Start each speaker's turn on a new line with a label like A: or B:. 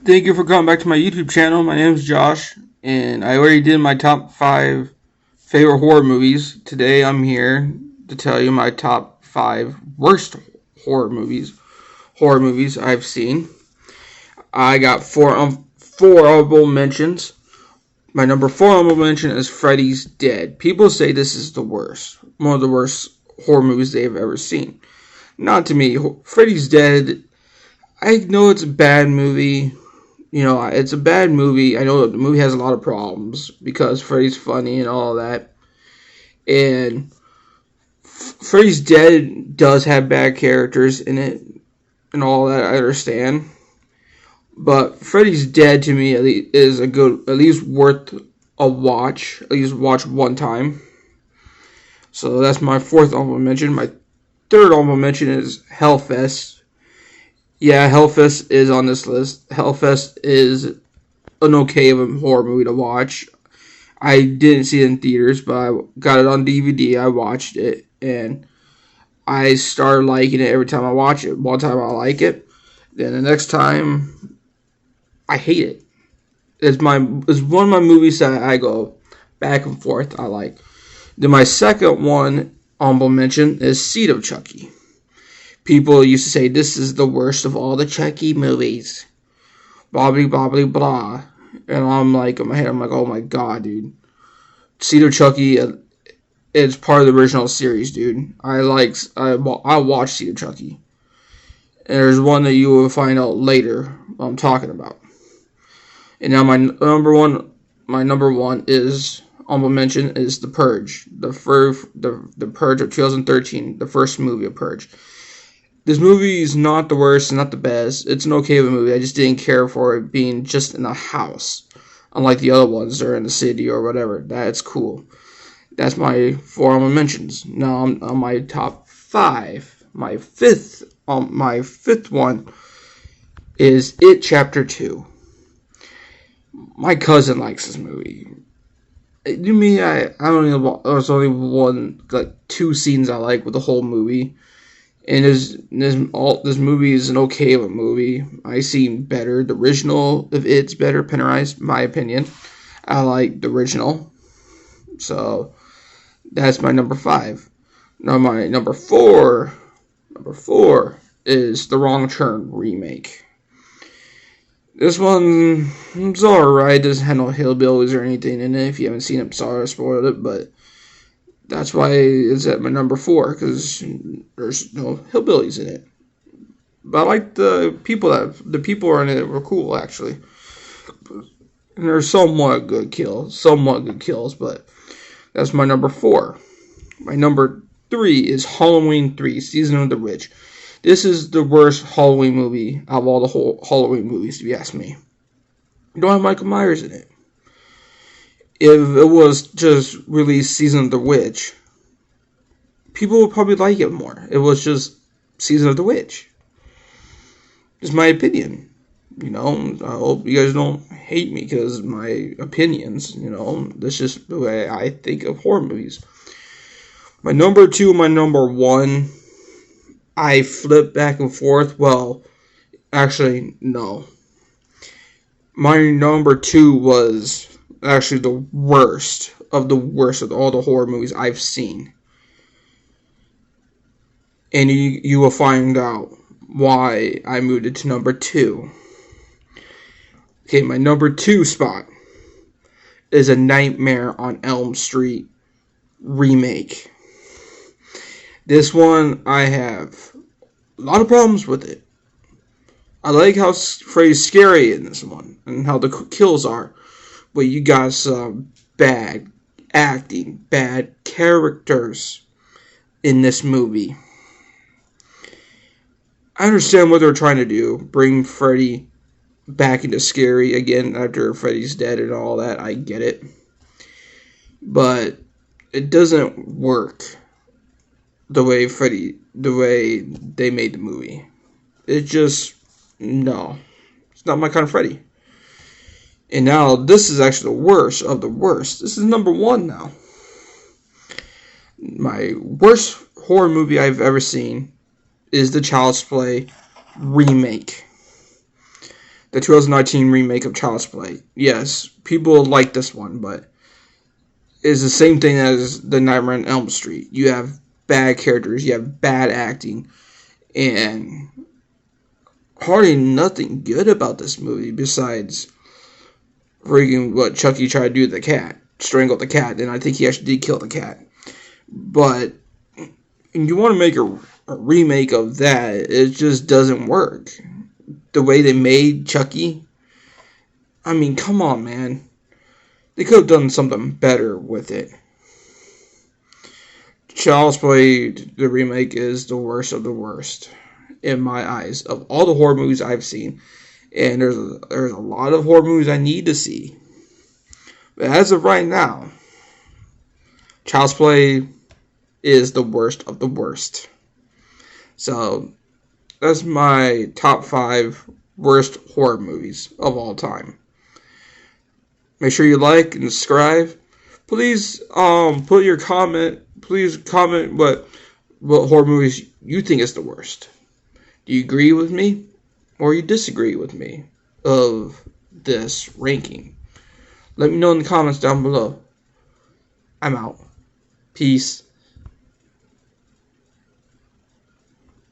A: Thank you for coming back to my YouTube channel. My name is Josh, and I already did my top 5 favorite horror movies. Today I'm here to tell you my top 5 worst horror movies. Horror movies I've seen. I got four honorable mentions. My number 4 honorable mention is Freddy's Dead. People say this is the worst, one of the worst horror movies they've ever seen. Not to me. Freddy's Dead. I know it's a bad movie. It's a bad movie. I know the movie has a lot of problems because Freddy's funny and all that. And Freddy's Dead does have bad characters in it and all that. I understand. But Freddy's Dead to me is a good, at least worth a watch. At least watch one time. So that's my fourth honorable mention. My third honorable mention is Hellfest. Yeah, Hellfest is on this list. Hellfest is an okay of a horror movie to watch. I didn't see it in theaters, but I got it on DVD. I watched it, and I started liking it every time I watch it. One time I like it, then the next time I hate it. It's one of my movies that I go back and forth. I like. Then my second one, honorable mention, is Seed of Chucky. People used to say this is the worst of all the Chucky movies. Blah blah blah blah blah. And I'm like, in my head, I'm like, oh my god, dude. Seed of Chucky, it's part of the original series, dude. I watched Seed of Chucky. And there's one that you will find out later what I'm talking about. And now my number one is honorable mention is The Purge, the Purge of 2013, the first movie of Purge. This movie is not the worst, not the best. It's an okay movie. I just didn't care for it being just in the house. Unlike the other ones, or in the city or whatever. That's cool. That's my 4 honorable mentions. Now I'm on my top 5. My fifth one is It Chapter 2. My cousin likes this movie. To me, I don't know. There's only two scenes I like with the whole movie. And this movie is an okay of a movie. I seen better. The original of It's better, Pennerized, my opinion. I like the original. So that's my number 5. Now my number 4 is The Wrong Turn remake. This one's alright. Doesn't have no hillbillies or anything in it. If you haven't seen it, sorry I spoiled it, but that's why it's at my number 4, because there's no hillbillies in it. But I like the people in it were cool, actually. And there's somewhat good kills, but that's my number 4. My number 3 is Halloween 3, Season of the Witch. This is the worst Halloween movie out of all the whole Halloween movies, if you ask me. You don't have Michael Myers in it. If it was just released Season of the Witch, people would probably like it more. It was just Season of the Witch. It's my opinion. I hope you guys don't hate me because my opinions, that's just the way I think of horror movies. My number 2 and my number 1, I flip back and forth. Well, actually, no. My number 2 was actually the worst of all the horror movies I've seen. And you will find out why I moved it to number 2. Okay, my number 2 spot is A Nightmare on Elm Street remake. This one, I have a lot of problems with it. I like how Freddy's scary in this one and how the kills are. But you got some bad acting, bad characters in this movie. I understand what they're trying to do. Bring Freddy back into scary again after Freddy's dead and all that. I get it. But it doesn't work the way they made the movie. No. It's not my kind of Freddy. And now this is actually the worst of the worst. This is number 1 now. My worst horror movie I've ever seen is the Child's Play remake. the 2019 remake of Child's Play. Yes, people like this one, but it's the same thing as the Nightmare on Elm Street. You have bad characters, you have bad acting, and hardly nothing good about this movie besides freaking what Chucky tried to do to the cat, strangle the cat, and I think he actually did kill the cat. But you want to make a remake of that, it just doesn't work. The way they made Chucky, I mean, come on, man. They could have done something better with it. Child's Play, the remake, is the worst of the worst in my eyes of all the horror movies I've seen. And there's a lot of horror movies I need to see. But as of right now, Child's Play is the worst of the worst. So, that's my top 5 worst horror movies of all time. Make sure you like and subscribe. Please put your comment. Please comment what horror movies you think is the worst. Do you agree with me or you disagree with me of this ranking? Let me know in the comments down below. I'm out. Peace.